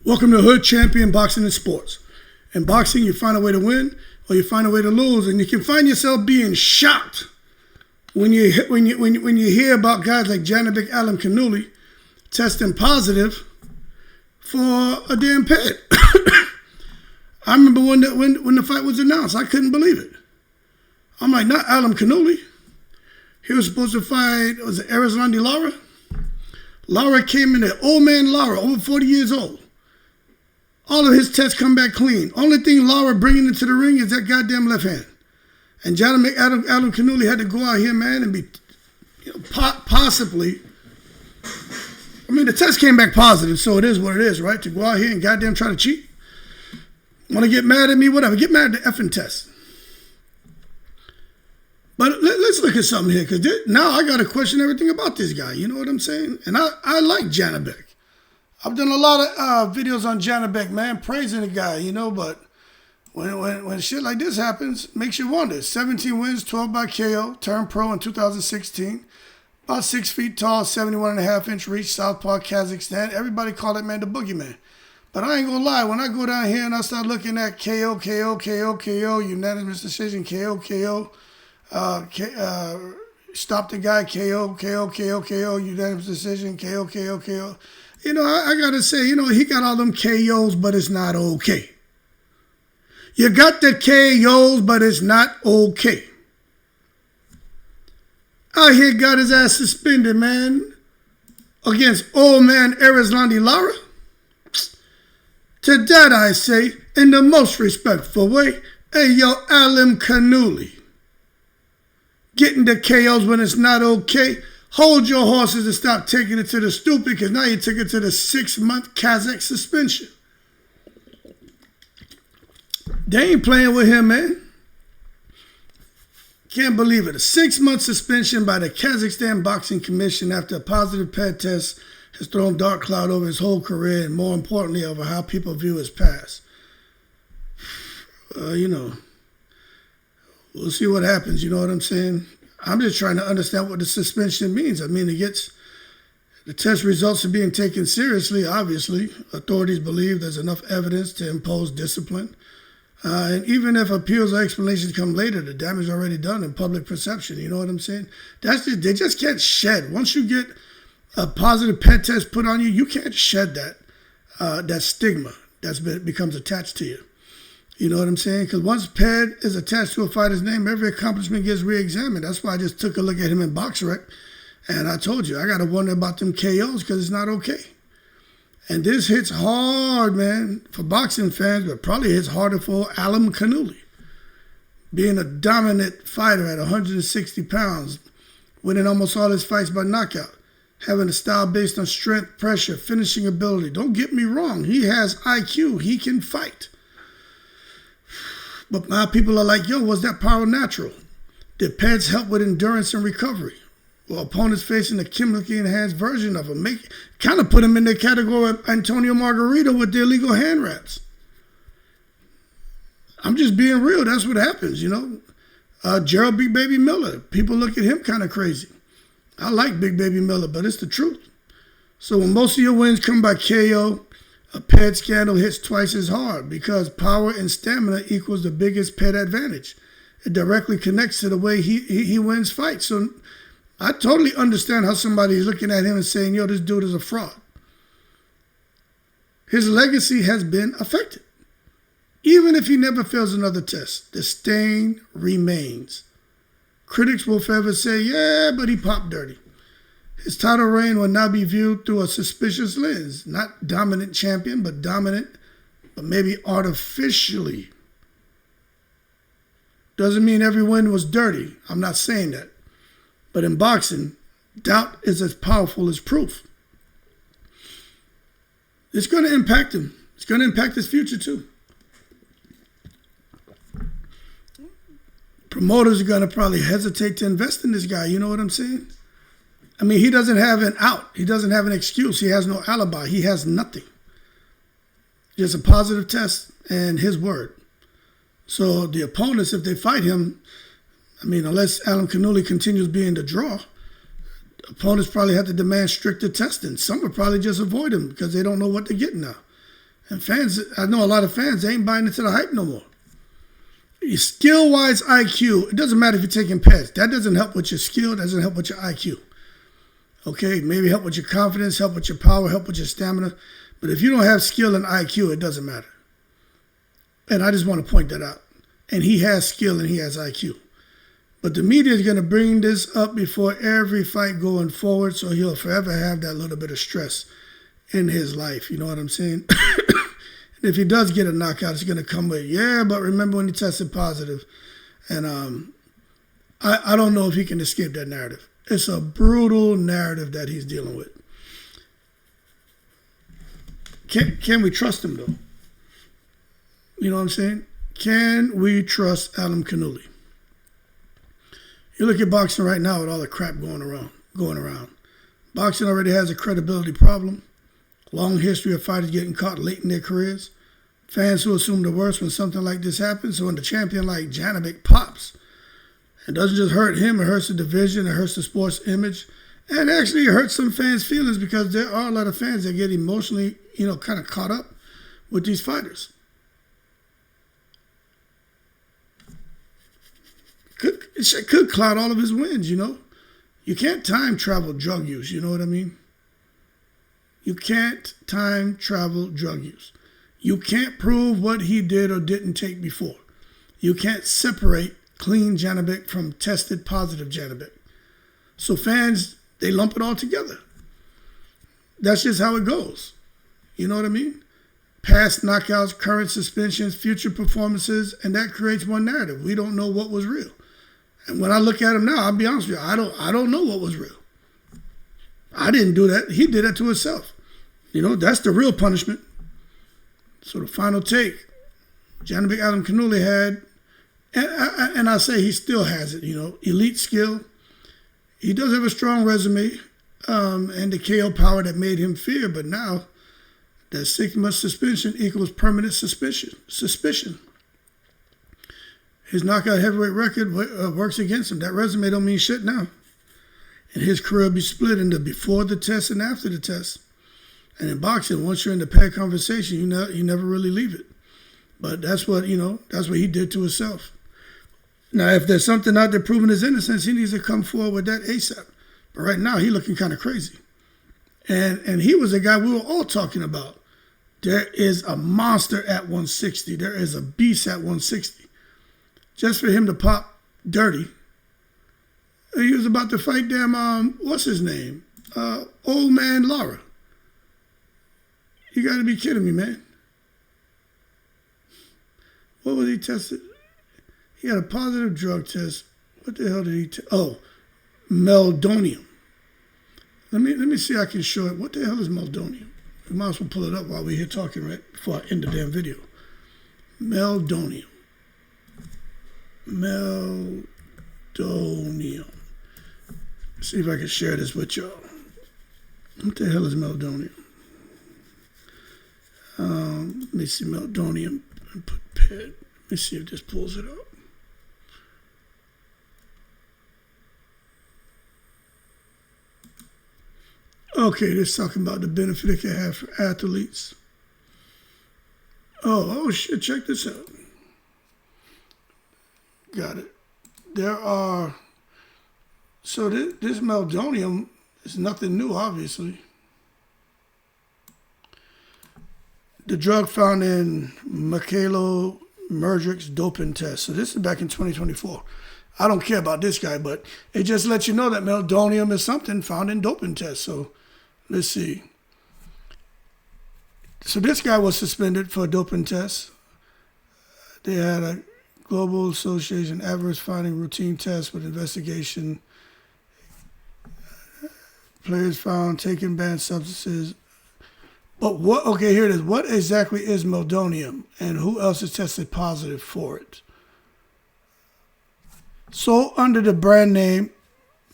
Welcome to Hood Champion Boxing and Sports. In boxing, you find a way to win or you find a way to lose, and you can find yourself being shocked when you hear about guys like Janibek Alimkhanuly testing positive for a damn pet. I remember when the fight was announced, I couldn't believe it. I'm like, not Alimkhanuly. He was supposed to fight, was it Lara? Lara came in there, old man Lara, over 40 years old. All of his tests come back clean. Only thing Lara bringing into the ring is that goddamn left hand. And Janibek Alimkhanuly had to go out here, man, and be, possibly. I mean, the test came back positive, so it is what it is, right? To go out here and goddamn try to cheat. Want to get mad at me? Whatever. Get mad at the effing test. But let's look at something here, because now I got to question everything about this guy. You know what I'm saying? And I like Janibek. I've done a lot of videos on Janibek, man, praising the guy, but when shit like this happens, makes you wonder. 17 wins, 12 by KO, turned pro in 2016. About 6 feet tall, 71.5-inch reach, Southpaw, Kazakhstan. Everybody call that man the boogeyman. But I ain't gonna lie, when I go down here and I start looking at KO, unanimous decision, KO, stop the guy, KO, unanimous decision, KO. I gotta say, he got all them KOs, but it's not okay. You got the KOs, but it's not okay. Out here got his ass suspended, man, against old man Lara. To that I say, in the most respectful way, hey, yo, Alimkhanuly, getting the KOs when it's not okay. Hold your horses and stop taking it to the stupid, because now you took it to the 6-month Kazakh suspension. They ain't playing with him, man. Can't believe it. A 6-month suspension by the Kazakhstan Boxing Commission after a positive Peds test has thrown dark cloud over his whole career, and more importantly, over how people view his past. We'll see what happens, you know what I'm saying? I'm just trying to understand what the suspension means. I mean, the test results are being taken seriously, obviously. Authorities believe there's enough evidence to impose discipline. And even if appeals or explanations come later, the damage is already done in public perception. You know what I'm saying? They just can't shed. Once you get a positive PET test put on you, you can't shed that stigma becomes attached to you. You know what I'm saying? Because once Ped is attached to a fighter's name, every accomplishment gets re-examined. That's why I just took a look at him in BoxRec, and I told you, I got to wonder about them KOs because it's not okay. And this hits hard, man, for boxing fans, but probably hits harder for Alimkhanuly. Being a dominant fighter at 160 pounds, winning almost all his fights by knockout, having a style based on strength, pressure, finishing ability. Don't get me wrong, he has IQ, he can fight. But now people are like, yo, was that power natural? Did Peds help with endurance and recovery? Well, opponents facing a chemically enhanced version of him kind of put him in the category of Antonio Margarito with the illegal hand wraps. I'm just being real. That's what happens, Gerald Big Baby Miller. People look at him kind of crazy. I like Big Baby Miller, but it's the truth. So when most of your wins come by KO, a Ped scandal hits twice as hard because power and stamina equals the biggest Ped advantage. It directly connects to the way he wins fights. So I totally understand how somebody is looking at him and saying, yo, this dude is a fraud. His legacy has been affected. Even if he never fails another test, the stain remains. Critics will forever say, yeah, but he popped dirty. His title reign will now be viewed through a suspicious lens. Not dominant champion, but dominant, but maybe artificially. Doesn't mean every win was dirty. I'm not saying that. But in boxing, doubt is as powerful as proof. It's going to impact him. It's going to impact his future too. Promoters are going to probably hesitate to invest in this guy. You know what I'm saying? I mean, he doesn't have an out. He doesn't have an excuse. He has no alibi. He has nothing. Just a positive test and his word. So the opponents, if they fight him, unless Alimkhanuly continues being the draw, opponents probably have to demand stricter testing. Some will probably just avoid him because they don't know what they're getting now. And fans, I know a lot of fans, they ain't buying into the hype no more. Skill-wise IQ, it doesn't matter if you're taking Peds. That doesn't help with your skill, doesn't help with your IQ. Okay, maybe help with your confidence, help with your power, help with your stamina. But if you don't have skill and IQ, it doesn't matter. And I just want to point that out. And he has skill and he has IQ. But the media is going to bring this up before every fight going forward, so he'll forever have that little bit of stress in his life. You know what I'm saying? And if he does get a knockout, it's going to come with, yeah, but remember when he tested positive. And I don't know if he can escape that narrative. It's a brutal narrative that he's dealing with. Can we trust him, though? You know what I'm saying? Can we trust Alimkhanuly? You look at boxing right now with all the crap going around. Boxing already has a credibility problem. Long history of fighters getting caught late in their careers. Fans who assume the worst when something like this happens. So when the champion like Janibek pops, it doesn't just hurt him, it hurts the division, it hurts the sport's image. And actually it hurts some fans' feelings because there are a lot of fans that get emotionally, kind of caught up with these fighters. It could cloud all of his wins, You can't time travel drug use, you know what I mean? You can't time travel drug use. You can't prove what he did or didn't take before. You can't separate clean Janibek from tested positive Janibek. So fans, they lump it all together. That's just how it goes. You know what I mean? Past knockouts, current suspensions, future performances, and that creates one narrative. We don't know what was real. And when I look at him now, I'll be honest with you, I don't know what was real. I didn't do that. He did that to himself. That's the real punishment. So the final take, Janibek Alimkhanuly had, and I say he still has it, elite skill. He does have a strong resume and the KO power that made him fear, but now that 6-month suspension equals permanent suspicion. His knockout heavyweight record works against him. That resume don't mean shit now. And his career will be split into before the test and after the test. And in boxing, once you're in the paired conversation, you never really leave it. But that's what he did to himself. Now, if there's something out there proving his innocence, he needs to come forward with that ASAP. But right now, he's looking kind of crazy. And he was a guy we were all talking about. There is a monster at 160. There is a beast at 160. Just for him to pop dirty. He was about to fight what's his name? Old man Lara. You got to be kidding me, man. What was he tested? He had a positive drug test. What the hell did he test? Oh, meldonium. Let me see if I can show it. What the hell is meldonium? We might as well pull it up while we're here talking right before I end the damn video. Meldonium. See if I can share this with y'all. What the hell is meldonium? Let me see meldonium and put Ped. Let me see if this pulls it up. Okay, this is talking about the benefit it can have for athletes. Oh shit, check this out. Got it. So this meldonium is nothing new, obviously. The drug found in Mikhailo Mudrik's doping test. So this is back in 2024. I don't care about this guy, but it just lets you know that meldonium is something found in doping tests. So let's see. So this guy was suspended for a doping test. They had a Global Association adverse finding routine test with investigation. Players found taking banned substances. But what, okay, here it is. What exactly is meldonium and who else is tested positive for it? So under the brand name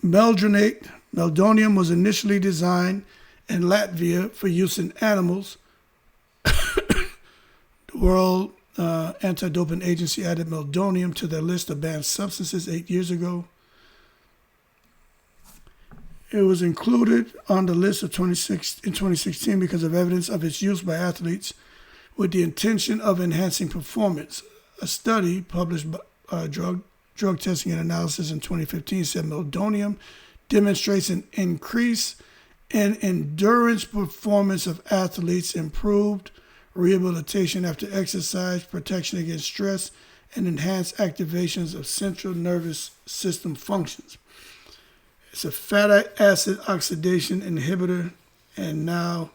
Meldronate, meldonium was initially designed in Latvia for use in animals. The World Anti-Doping Agency added meldonium to their list of banned substances 8 years ago. It was included on the list of in 2016 because of evidence of its use by athletes with the intention of enhancing performance. A study published by Drug Testing and Analysis in 2015 said meldonium demonstrates an increase in endurance performance of athletes, improved rehabilitation after exercise, protection against stress, and enhanced activations of central nervous system functions. It's a fatty acid oxidation inhibitor and now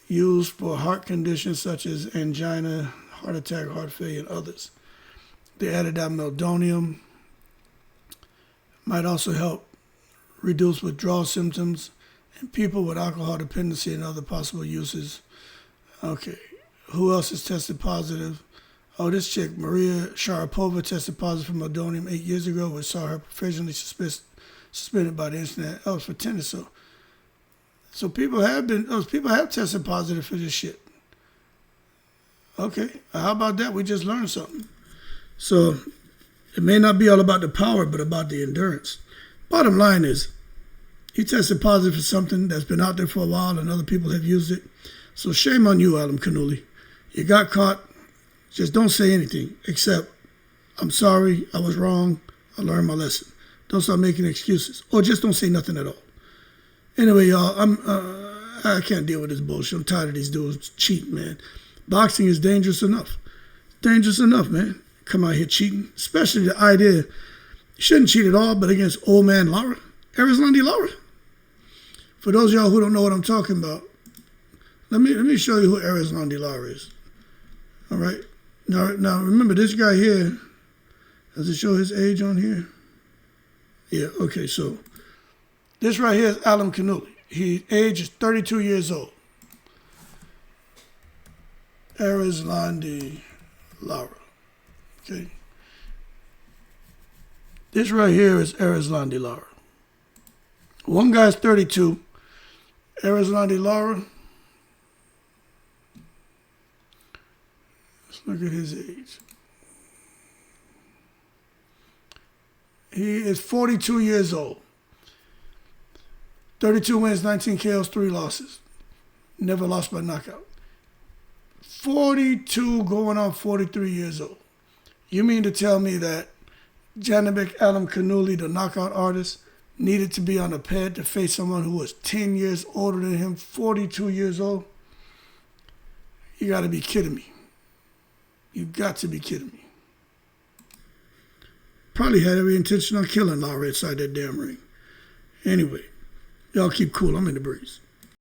used for heart conditions such as angina, heart attack, heart failure, and others. They added that meldonium might also help reduce withdrawal symptoms in people with alcohol dependency and other possible uses. Okay, who else has tested positive? Oh, this chick, Maria Sharapova, tested positive for meldonium 8 years ago, which saw her provisionally suspended by the internet. Oh, it's for tennis. So people have tested positive for this shit. Okay, how about that? We just learned something. So it may not be all about the power, but about the endurance. Bottom line is, he tested positive for something that's been out there for a while and other people have used it. So shame on you, Alimkhanuly. You got caught. Just don't say anything except, I'm sorry, I was wrong, I learned my lesson. Don't start making excuses. Or just don't say nothing at all. Anyway, y'all, I can't deal with this bullshit. I'm tired of these dudes cheating, man. Boxing is dangerous enough. Dangerous enough, man. Come out here cheating. Especially the idea, you shouldn't cheat at all, but against old man Lara. Lara. For those of y'all who don't know what I'm talking about, let me show you who Lara is. All right. Now remember this guy here. Does it show his age on here? Yeah, okay, so this right here is Alimkhanuly. His age is 32 years old. Lara. Okay. This right here is Lara. One guy's 32. Lara. Let's look at his age. He is 42 years old. 32 wins, 19 KOs, 3 losses. Never lost by knockout. 42 going on 43 years old. You mean to tell me that Janibek Alimkhanuly, the knockout artist, needed to be on a pad to face someone who was 10 years older than him, 42 years old? You got to be kidding me. You got to be kidding me. Probably had every intention on killing Lara inside that damn ring. Anyway, y'all keep cool. I'm in the breeze.